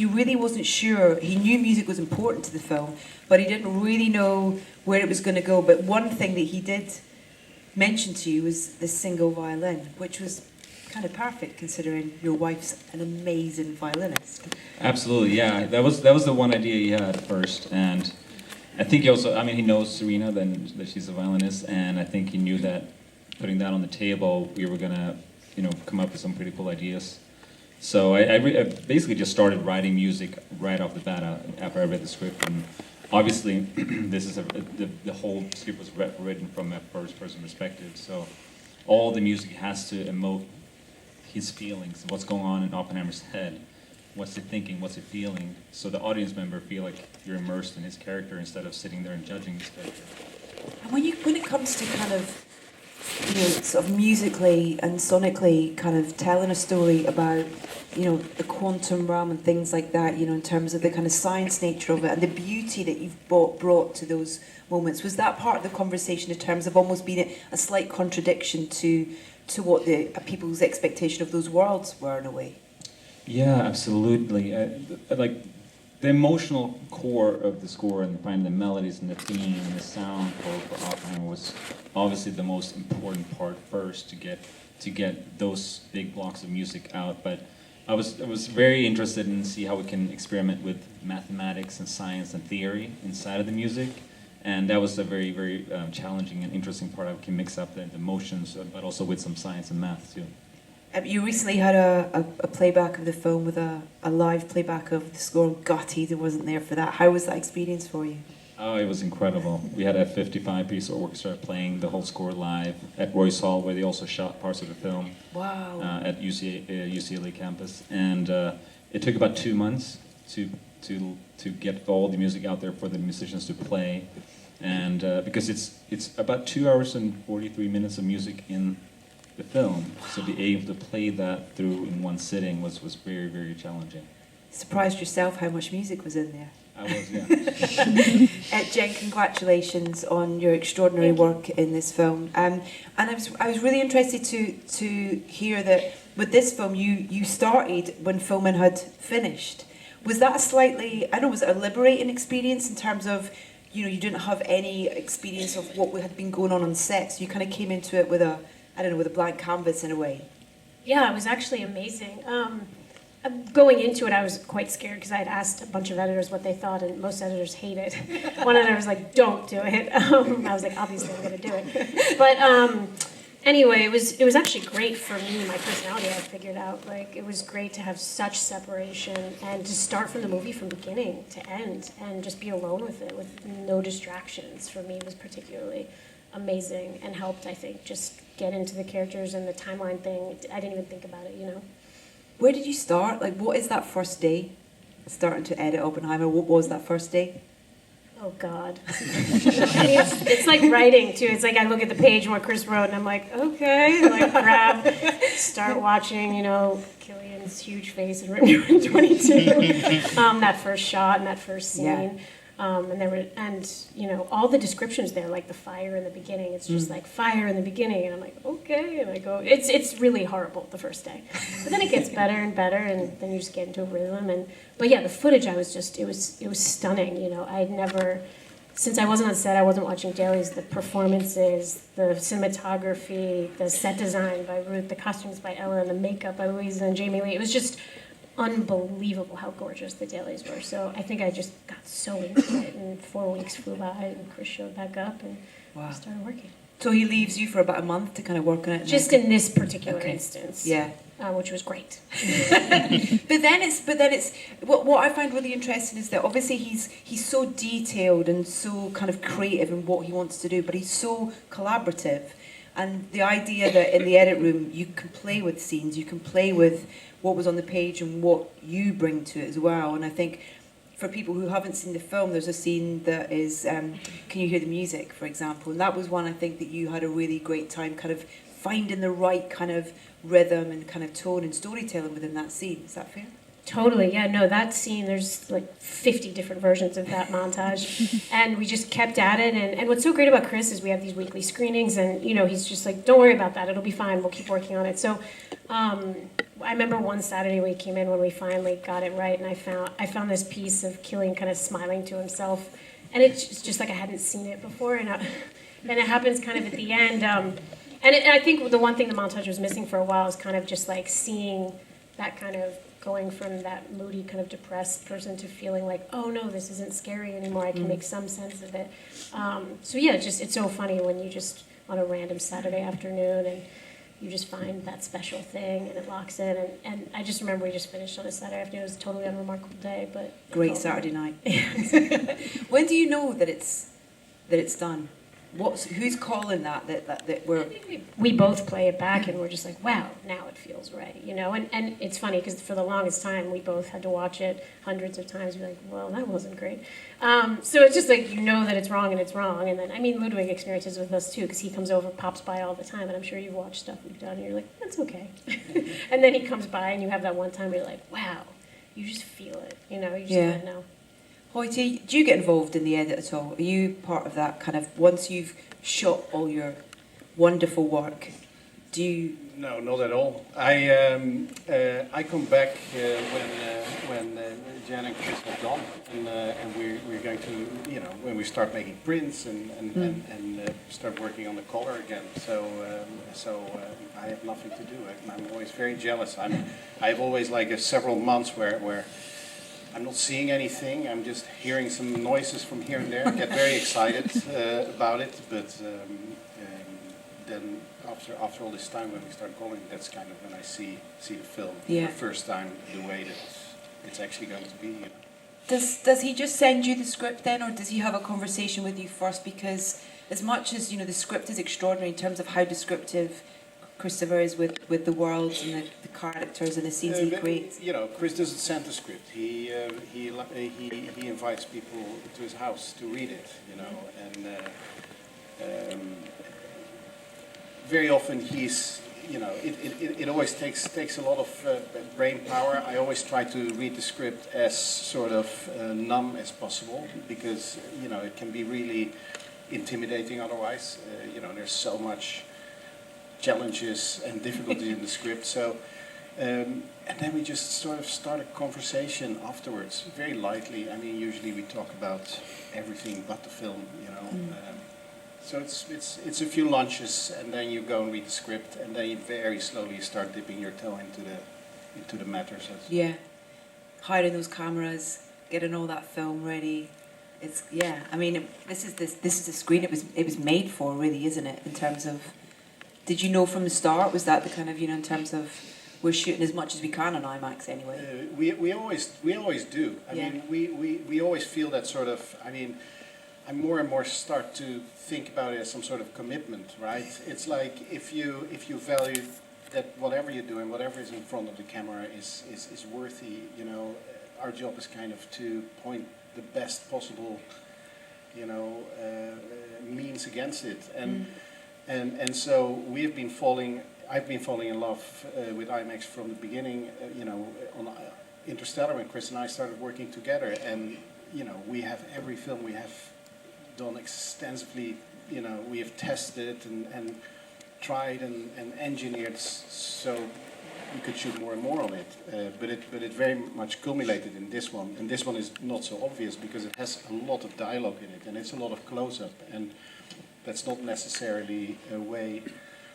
he really wasn't sure. He knew music was important to the film, but he didn't really know where it was going to go. But one thing that he did mention to you was the single violin, which was kind of perfect considering your wife's an amazing violinist. Absolutely, yeah. That was the one idea he had first, and I think he also, I mean, he knows Serena, then that she's a violinist, and I think he knew that putting that on the table, we were gonna, come up with some pretty cool ideas. So I basically just started writing music right off the bat after I read the script, and obviously this is the whole script was written from a first-person perspective. So all the music has to emote his feelings, what's going on in Oppenheimer's head, what's he thinking, what's he feeling, so the audience member feel like you're immersed in his character instead of sitting there and judging his character. And when it comes to kind of, sort of musically and sonically kind of telling a story about, the quantum realm and things like that, in terms of the kind of science nature of it and the beauty that you've brought to those moments, was that part of the conversation in terms of almost being a slight contradiction to what the people's expectation of those worlds were in a way? Yeah, absolutely. Like the emotional core of the score and finding the melodies and the theme and the sound for Oppenheimer was obviously the most important part first to get those big blocks of music out. But I was very interested in see how we can experiment with mathematics and science and theory inside of the music. And that was a very, very challenging and interesting part. I can mix up the emotions, but also with some science and math too. You recently had a playback of the film with a live playback of the score. Gutted I wasn't there for that. How was that experience for you? Oh, it was incredible. We had a 55-piece orchestra playing the whole score live at Royce Hall, where they also shot parts of the film. Wow. At UCLA campus, and it took about 2 months to get all the music out there for the musicians to play, and because it's about 2 hours and 43 minutes of music in the film, so be able to play that through in one sitting was very, very challenging. Surprised yourself how much music was in there. I was, yeah. Jen, congratulations on your extraordinary work in this film. And I was really interested to hear that with this film you started when filming had finished. Was that a slightly, was it a liberating experience in terms of, you didn't have any experience of what had been going on set, so you kind of came into it with with a blank canvas in a way? Yeah, it was actually amazing. Going into it, I was quite scared because I had asked a bunch of editors what they thought, and most editors hate it. One editor was like, "Don't do it." I was like, "Obviously, I'm going to do it." But anyway, it was actually great for me. My personality, I figured out. Like, it was great to have such separation and to start from the movie from beginning to end and just be alone with it, with no distractions. For me, it was particularly amazing and helped, I think, just get into the characters and the timeline thing. I didn't even think about it, Where did you start? Like, what is that first day? Starting to edit Oppenheimer, what was that first day? Oh, God. I mean, it's like writing, too. It's like I look at the page and what Chris wrote, and I'm like, okay. And start watching, Cillian's huge face in Room 22. That first shot and that first scene. Yeah. All the descriptions there, like the fire in the beginning, it's just like fire in the beginning, and I'm like, okay, and I go, it's really horrible the first day, but then it gets better and better, and then you just get into a rhythm, but yeah, the footage, it was stunning, I'd never, since I wasn't on set, I wasn't watching dailies, the performances, the cinematography, the set design by Ruth, the costumes by Ella, and the makeup by Louisa and Jamie Lee, it was just unbelievable how gorgeous the dailies were. So I think I just got so into it, and 4 weeks flew by, and Chris showed back up, and we started working. So he leaves you for about a month to kind of work on it? Just in this particular instance. Yeah. Which was great. But then it's what I find really interesting is that obviously he's so detailed and so kind of creative in what he wants to do, but he's so collaborative. And the idea that in the edit room you can play with scenes, you can play with what was on the page and what you bring to it as well. And I think for people who haven't seen the film, there's a scene that is, Can You Hear the Music, for example? And that was one I think that you had a really great time kind of finding the right kind of rhythm and kind of tone and storytelling within that scene. Is that fair? Totally, yeah, no, that scene, there's like 50 different versions of that montage, and we just kept at it, and what's so great about Chris is we have these weekly screenings, and, he's just like, don't worry about that, it'll be fine, we'll keep working on it, so I remember one Saturday we came in when we finally got it right, and I found this piece of Cillian kind of smiling to himself, and it's just like I hadn't seen it before, and it happens kind of at the end. And I think the one thing the montage was missing for a while is kind of just like seeing that kind of going from that moody, kind of depressed person to feeling like, oh no, this isn't scary anymore. I can make some sense of it. So yeah, it's so funny when you just on a random Saturday afternoon and you just find that special thing and it locks in. And I just remember we just finished on a Saturday afternoon. It was a totally unremarkable day, but great Saturday night. When do you know that it's done? Who's calling that we're... We both play it back and we're just like, wow, now it feels right, you know? And it's funny because for the longest time, we both had to watch it hundreds of times. We're like, well, that wasn't great. So it's just like, you know that it's wrong. And then, I mean, Ludwig experiences with us too because he comes over, pops by all the time. And I'm sure you've watched stuff we've done and you're like, that's okay. And then he comes by and you have that one time where you're like, wow, you just feel it, you know? You just kind of know. Hoyte, do you get involved in the edit at all? Are you part of that kind of, once you've shot all your wonderful work, do you... No, not at all. I come back when Jan and Chris have gone, and we're going to, you know, when we start making prints and start working on the color again. So I have nothing to do. I'm always very jealous. I have always like several months where I'm not seeing anything. I'm just hearing some noises from here and there. I get very excited about it, but then after all this time, when we start calling, that's kind of when I see the film for the first time, the way that it's actually going to be. You know. Does he just send you the script then, or does he have a conversation with you first? Because as much as, you know, the script is extraordinary in terms of how descriptive Christopher is with the worlds and the characters and the scenes he creates. You know, Chris doesn't send the script. He invites people to his house to read it. You know, and very often he's, you know, it always takes a lot of brain power. I always try to read the script as sort of numb as possible because, you know, it can be really intimidating otherwise. You know, there's so much challenges and difficulties in the script. So, and then we just sort of start a conversation afterwards, very lightly. I mean, usually we talk about everything but the film, you know. So it's a few lunches, and then you go and read the script, and then you very slowly start dipping your toe into the matter. So yeah, hiring those cameras, getting all that film ready. It's I mean, this is the screen it was made for, really, isn't it? In terms of, did you know from the start? Was that the kind of, you know, in terms of we're shooting as much as we can on IMAX anyway? We always do. I mean, we always feel that sort of. I mean, I more and more start to think about it as some sort of commitment, right? It's like if you value that whatever you're doing, whatever is in front of the camera is worthy. You know, our job is kind of to point the best possible, you know, means against it, and so I've been falling in love with IMAX from the beginning. You know, on Interstellar, when Chris and I started working together, and you know, we have every film we have done extensively. You know, we have tested and tried and engineered so we could shoot more and more on it. But it very much culminated in this one. And this one is not so obvious because it has a lot of dialogue in it and it's a lot of close-up. And that's not necessarily a way,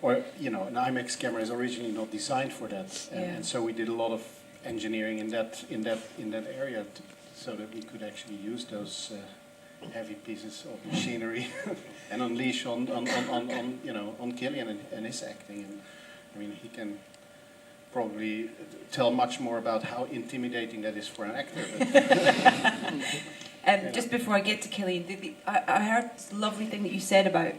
or you know, an IMAX camera is originally not designed for that. And so we did a lot of engineering in that area so that we could actually use those heavy pieces of machinery and unleash on you know, on Cillian and his acting. And I mean, he can probably tell much more about how intimidating that is for an actor. Just before I get to Cillian, I heard this lovely thing that you said about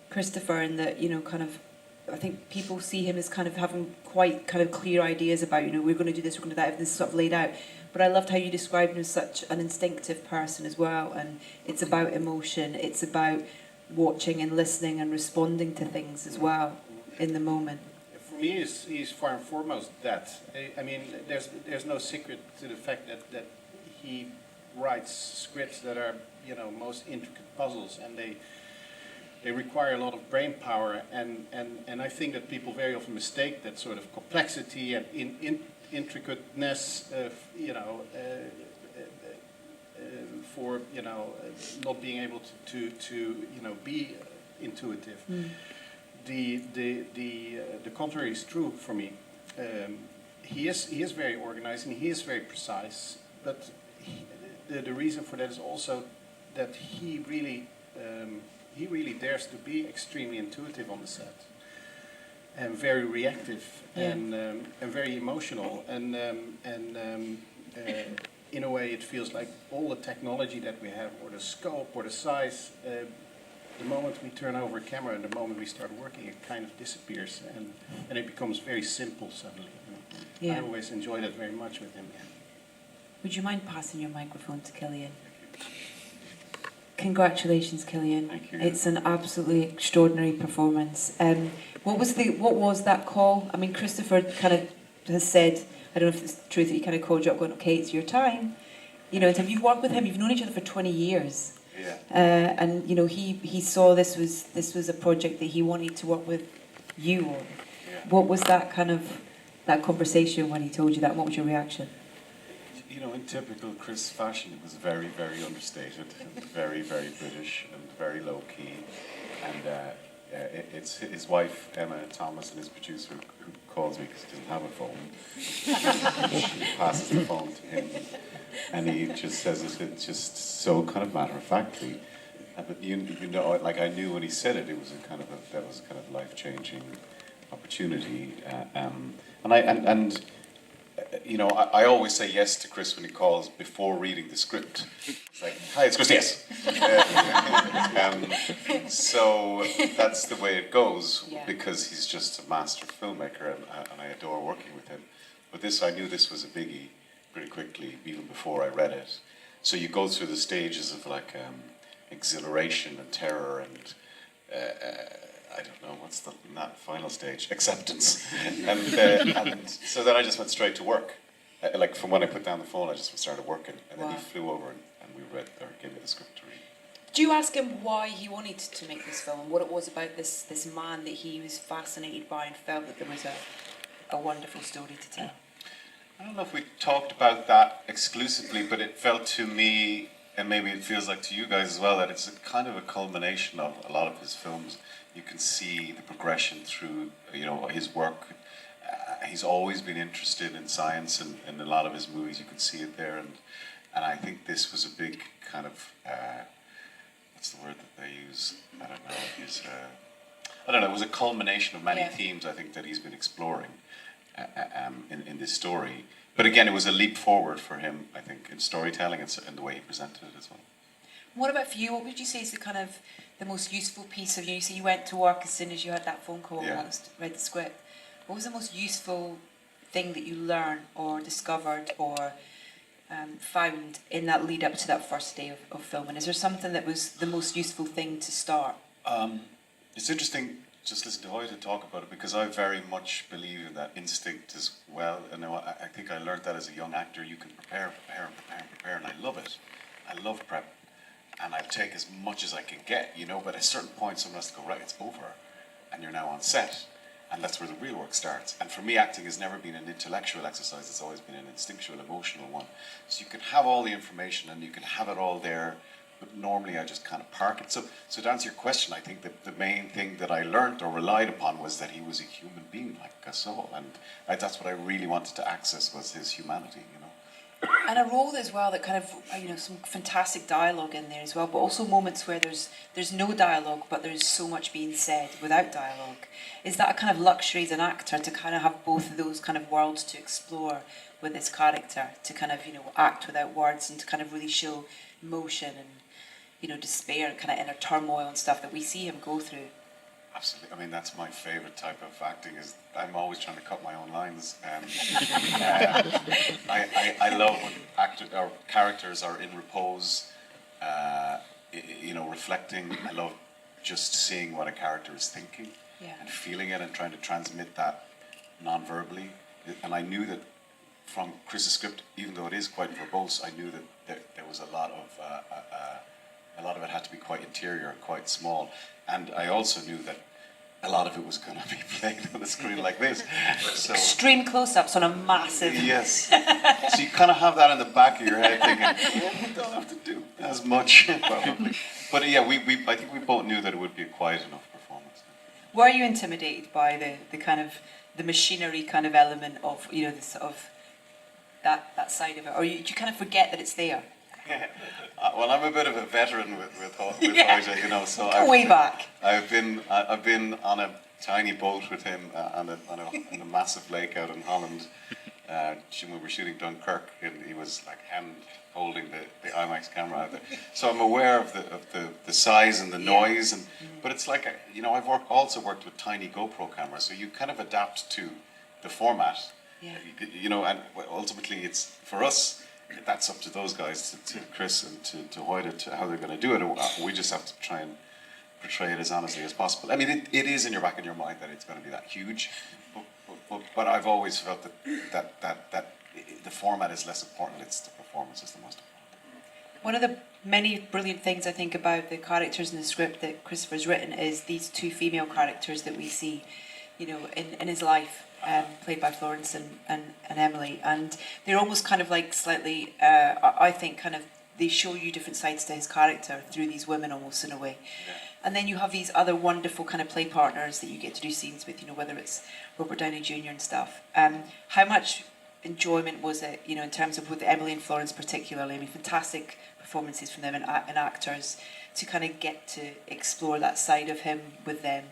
Christopher, and that, you know, kind of, I think people see him as kind of having quite kind of clear ideas about, you know, we're going to do this, we're going to do that, everything's sort of laid out. But I loved how you described him as such an instinctive person as well, and it's about emotion, it's about watching and listening and responding to things as well in the moment. For me, he's far and foremost that. I mean, there's no secret to the fact that he writes scripts that are, you know, most intricate puzzles, and they require a lot of brain power, and I think that people very often mistake that sort of complexity and intricateness of, for not being able to be intuitive. The contrary is true for me. He is very organized and he is very precise, but the reason for that is also that he really dares to be extremely intuitive on the set, and very reactive, and very emotional, and in a way it feels like all the technology that we have, or the scope, or the size, the moment we turn over a camera and the moment we start working, it kind of disappears, and it becomes very simple suddenly. I always enjoy that very much with him. Would you mind passing your microphone to Cillian? Congratulations, Cillian. Thank you. It's an absolutely extraordinary performance. What was that call? I mean, Christopher kind of has said, I don't know if it's true that he kind of called you up going, okay, it's your time. You've worked with him, you've known each other for 20 years. Yeah. And he saw this was a project that he wanted to work with you on. Yeah. What was that conversation when he told you that? What was your reaction? In typical Chris fashion, it was very, very understated, and very, very British, and very low key. And it's his wife Emma Thomas and his producer who calls me because he doesn't have a phone. She passes the phone to him, and he just says it just so kind of matter of factly. But like I knew when he said it, was that was a kind of life changing opportunity. I always say yes to Chris when he calls before reading the script. It's like, hi, it's Chris, yes. So that's the way it goes, because he's just a master filmmaker, and I adore working with him. But I knew this was a biggie pretty quickly, even before I read it. So you go through the stages of exhilaration and terror and I don't know, what's that final stage? Acceptance. And so then I just went straight to work. From when I put down the phone, I just started working. And then he flew over and we gave me the script to read. Do you ask him why he wanted to make this film, and what it was about this man that he was fascinated by and felt that there was a wonderful story to tell? I don't know if we talked about that exclusively, but it felt to me, and maybe it feels like to you guys as well, that it's a kind of a culmination of a lot of his films. You can see the progression through, his work. He's always been interested in science, and in a lot of his movies you can see it there. And I think this was a big kind of, what's the word that they use? I don't know. It was a culmination of many themes, I think, that he's been exploring in this story. But again, it was a leap forward for him, I think, in storytelling and the way he presented it as well. What about for you? What would you say is the most useful piece of you? You say you went to work as soon as you had that phone call and read the script. What was the most useful thing that you learned or discovered or found in that lead up to that first day of filming? Is there something that was the most useful thing to start? It's interesting just listen to Hoyte talk about it, because I very much believe in that instinct as well. And I think I learned that as a young actor. You can prepare, and I love it. I love prep. And I'll take as much as I can get, but at a certain point someone has to go, right, it's over, and you're now on set, and that's where the real work starts. And for me, acting has never been an intellectual exercise, it's always been an instinctual, emotional one. So you can have all the information and you can have it all there, but normally I just kind of park it. So to answer your question, I think that the main thing that I learned or relied upon was that he was a human being like us all, and that's what I really wanted to access, was his humanity, And a role as well that kind of, some fantastic dialogue in there as well, but also moments where there's no dialogue, but there's so much being said without dialogue. Is that a kind of luxury as an actor, to kind of have both of those kind of worlds to explore with this character, to kind of, act without words and to kind of really show emotion and, despair and kind of inner turmoil and stuff that we see him go through? Absolutely. I mean, that's my favourite type of acting. Is I'm always trying to cut my own lines. I love when characters are in repose, reflecting. I love just seeing what a character is thinking and feeling it and trying to transmit that non-verbally. And I knew that from Chris's script, even though it is quite verbose, I knew that there was a lot of a lot of it had to be quite interior and quite small. And I also knew that a lot of it was going to be played on a screen like this. So, Extreme close-ups on a massive... yes. So you kind of have that in the back of your head thinking, we don't have to do as much, probably. But yeah, I think we both knew that it would be a quiet enough performance. Were you intimidated by the kind of the machinery kind of element of, you know, the sort of that side of it, or did you kind of forget that it's there? Well, I'm a bit of a veteran with Hoyte, you know, so way back. I've been on a tiny boat with him on a massive lake out in Holland. When we were shooting Dunkirk, and he was like hand holding the IMAX camera out there. So I'm aware of the size and the noise, and but it's like you know, I've also worked with tiny GoPro cameras, so you kind of adapt to the format. Yeah. You know, and ultimately it's for us. That's up to those guys, to Chris and to Hoyte, to how they're going to do it. We just have to try and portray it as honestly as possible. I mean, it is in your back of your mind that it's going to be that huge, but I've always felt that the format is less important. It's the performance is the most important. One of the many brilliant things I think about the characters in the script that Christopher's written is these two female characters that we see, you know, in his life. Played by Florence and Emily, and they're almost kind of like slightly, I think, kind of they show you different sides to his character through these women almost in a way. Yeah. And then you have these other wonderful kind of play partners that you get to do scenes with, you know, whether it's Robert Downey Jr. and stuff. How much enjoyment was it, you know, in terms of with Emily and Florence particularly? I mean, fantastic performances from them and actors to kind of get to explore that side of him with them.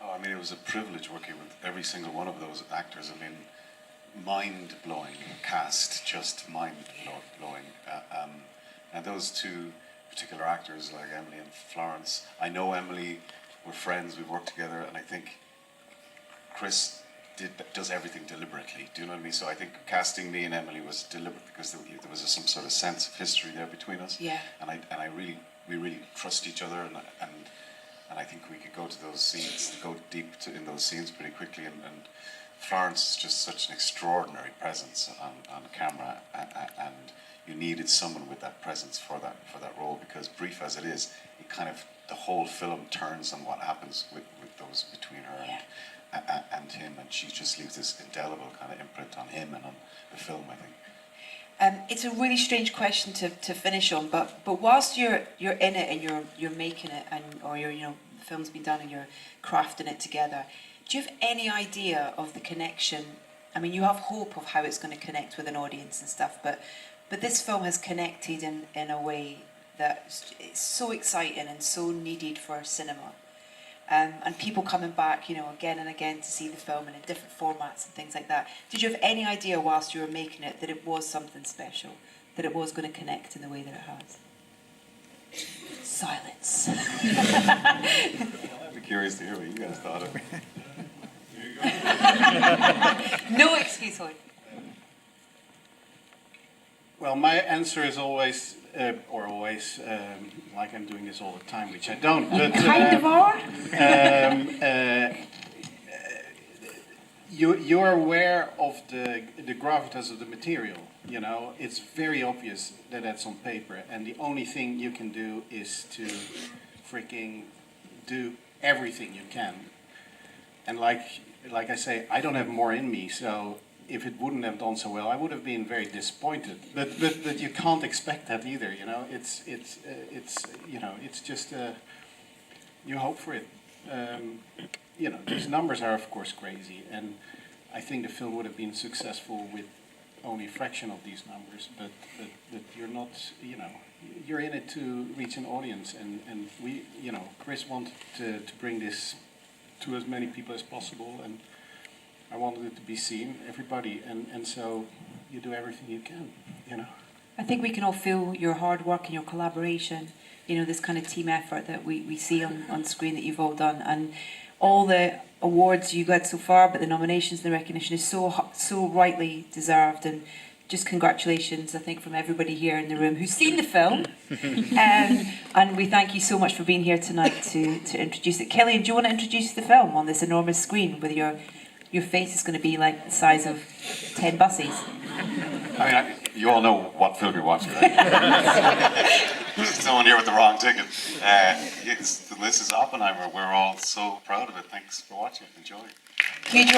Oh, I mean, it was a privilege working with every single one of those actors. I mean, mind-blowing cast, just mind-blowing. And those two particular actors, like Emily and Florence, I know Emily, we're friends, we've worked together, and I think Chris does everything deliberately. Do you know what I mean? So I think casting me and Emily was deliberate because there was some sort of sense of history there between us. Yeah. And we really trust each other, and I think we could go to those scenes, go deep in those scenes pretty quickly. And Florence is just such an extraordinary presence on camera, and you needed someone with that presence for that role, because brief as it is, it kind of the whole film turns on what happens with those between her and him, and she just leaves this indelible kind of imprint on him and on the film, I think. It's a really strange question to finish on, but whilst you're in it and you're making it, or the film's been done and you're crafting it together, do you have any idea of the connection? I mean, you have hope of how it's going to connect with an audience and stuff, but this film has connected in a way that it's so exciting and so needed for cinema. And people coming back, again and again to see the film and in different formats and things like that. Did you have any idea whilst you were making it that it was something special, that it was going to connect in the way that it has? Silence. I'd be curious to hear what you guys thought of it. No excuse, Hoyte. Well, my answer is always, like I'm doing this all the time, which I don't. But, kind of are. You're aware of the gravitas of the material. It's very obvious that that's on paper, and the only thing you can do is to freaking do everything you can. And like I say, I don't have more in me, so if it wouldn't have done so well, I would have been very disappointed. But you can't expect that either. It's just you hope for it. These numbers are of course crazy, and I think the film would have been successful with only a fraction of these numbers. But you're not. You're in it to reach an audience, and we, Chris wanted to bring this to as many people as possible, and I wanted it to be seen, everybody, and so you do everything you can, I think we can all feel your hard work and your collaboration, this kind of team effort that we see on screen that you've all done, and all the awards you got so far, but the nominations and the recognition is so rightly deserved, and just congratulations, I think, from everybody here in the room who's seen the film. And we thank you so much for being here tonight to introduce it. Cillian, do you want to introduce the film on this enormous screen with your face is going to be like the size of 10 buses? I mean, you all know what film you're watching, right? someone here with the wrong ticket. Yes, this is Oppenheimer. We're all so proud of it. Thanks for watching. Enjoy. Huge